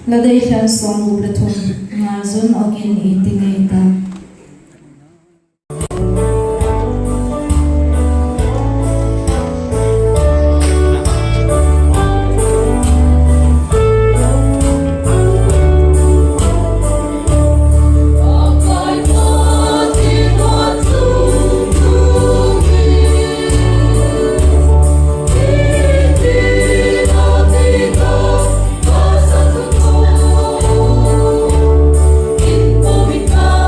Ladai siya song ubleton nga zon ogin itingay ta. Go.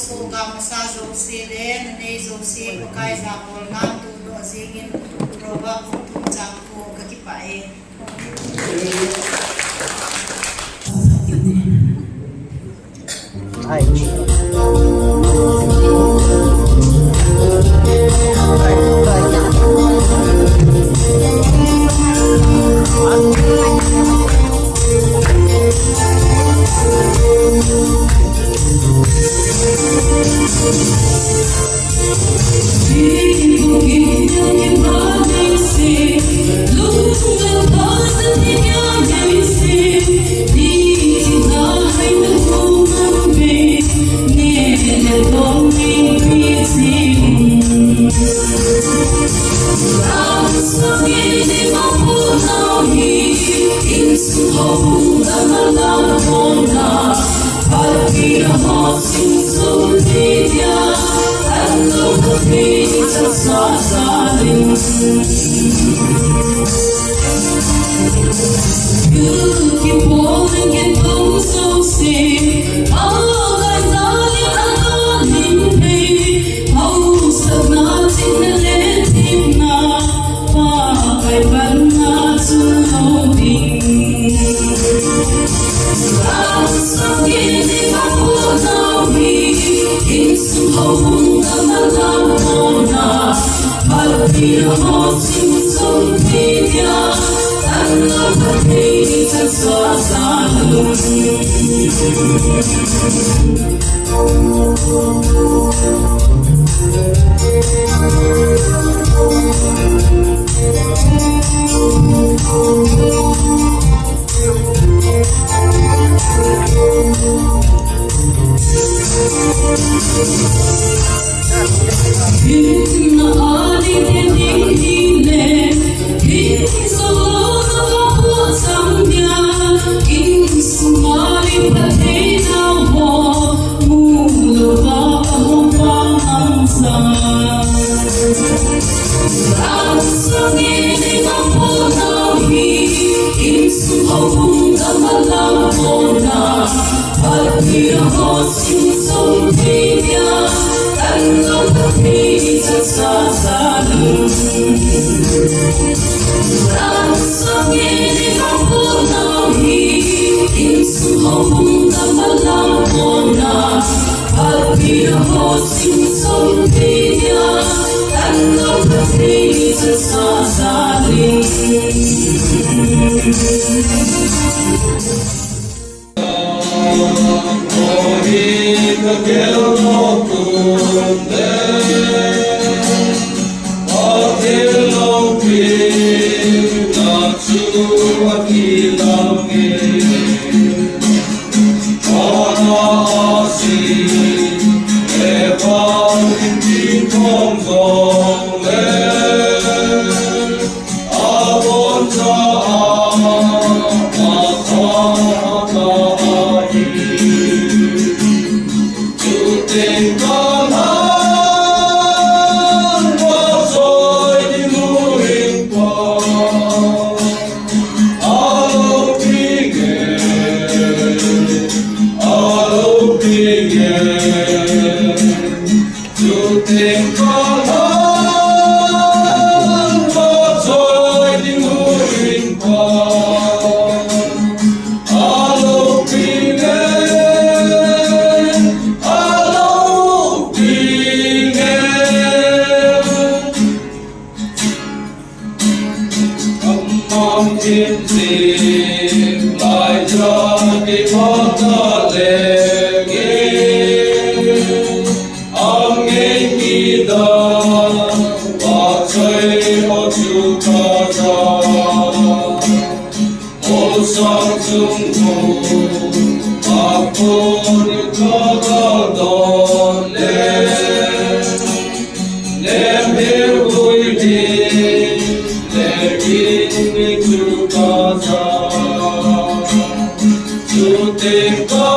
so ga masa zo se le ne zo se ko kai za bol na tu do zingin roba ko tu chang ko ka ki pae Hãy subscribe cho kênh Ghiền Mì Gõ để không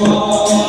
bỏ lỡ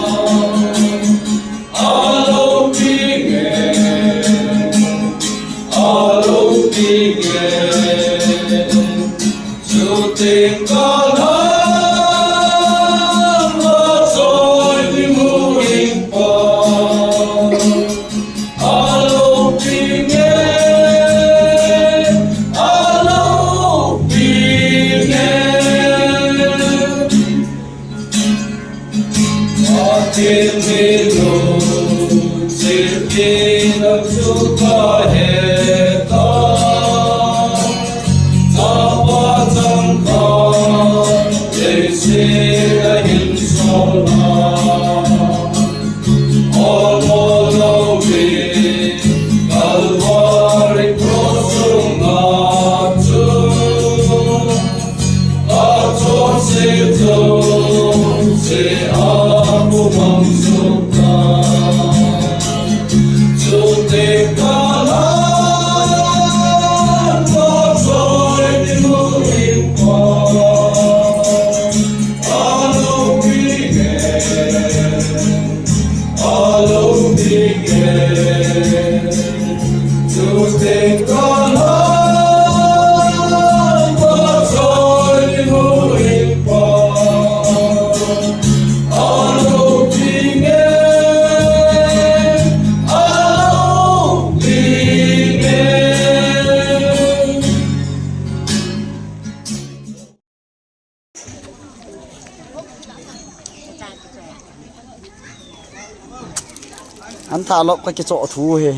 anh thả lộc cái chỗ thú hề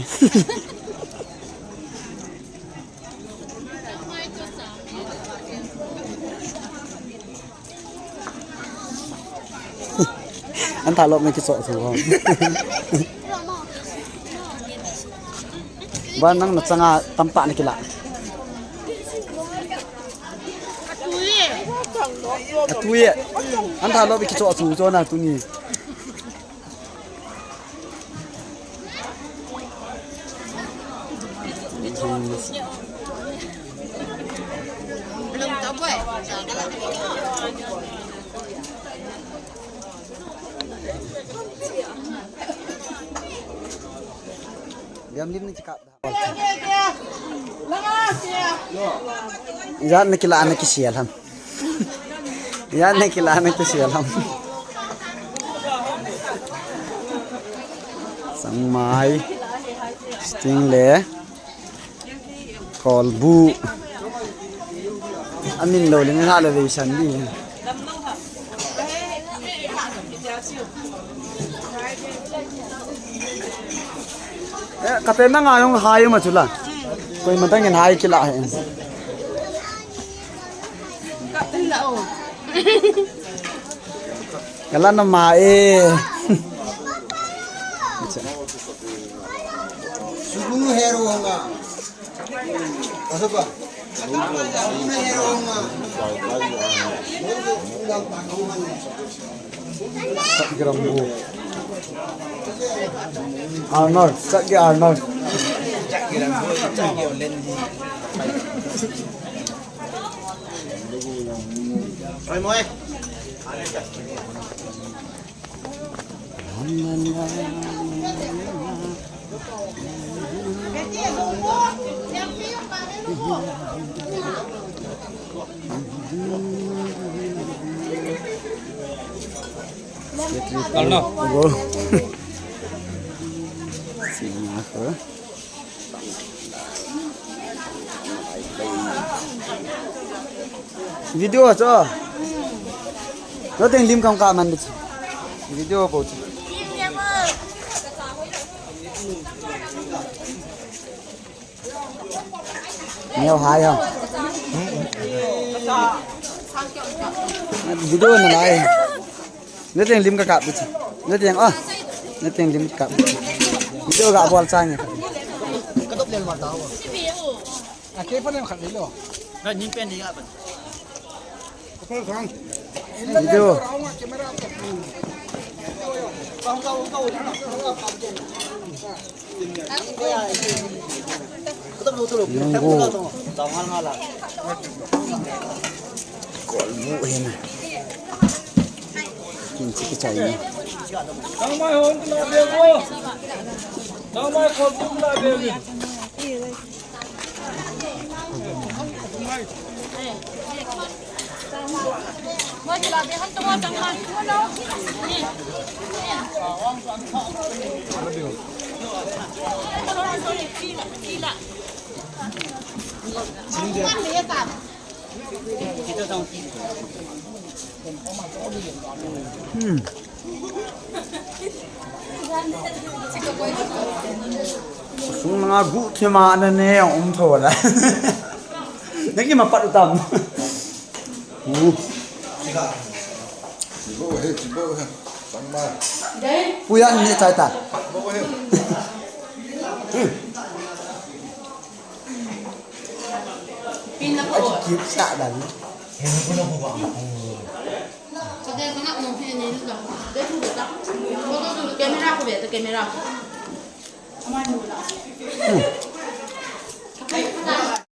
anh thả lộc cái chỗ thú không và năng nó sang tampak này kila Atui anh thả lộc cái chỗ thú cho nào tụi nhỉ Diam lim ni cakap dah. Jangan nak kila anak kisial ham. Jangan nak kila anak kisial ham. Sang mai, stingle, kolbu. Amin lo ni hal ada isan ni. Kapten na nga yung hayo matula. Kung matang yan hayo kila hayo. Kapten lao. Kala na mae. Subuh hero nga. Asa ba? Subuh hero nga. Sak grambu. Arnold, sak ge Arnold. Rồi môi. Arnold. Sini aku. Video cho. Nó tên lim công cả mình đi. Video bộ. Nhiều hay không? Video này này. Nó tên lim cả đi. Nó tên nó tên lim cả. Video gak buat saya. Ketuk dia luar tahu. Akhir pun yang kali lo. Nah, nyimpen dia apa? Kepala kang. Video. Nunggu. Kolbu ini. Kinci kecai ini. Damai hon kena bego. Damai kolbu kena bego. Mau dilatih kan semua jangan. Sunga gu thema na ne thô la. Nãy kia mà bắt được tầm. chỉ bộ hết. Sáng mai. Pui ăn như trái ta. Bộ hết. Kiếp xạ đằng. Jadi kena mungkin ini juga. Dia sudah tak. Kalau dulu kamera aku biar kamera.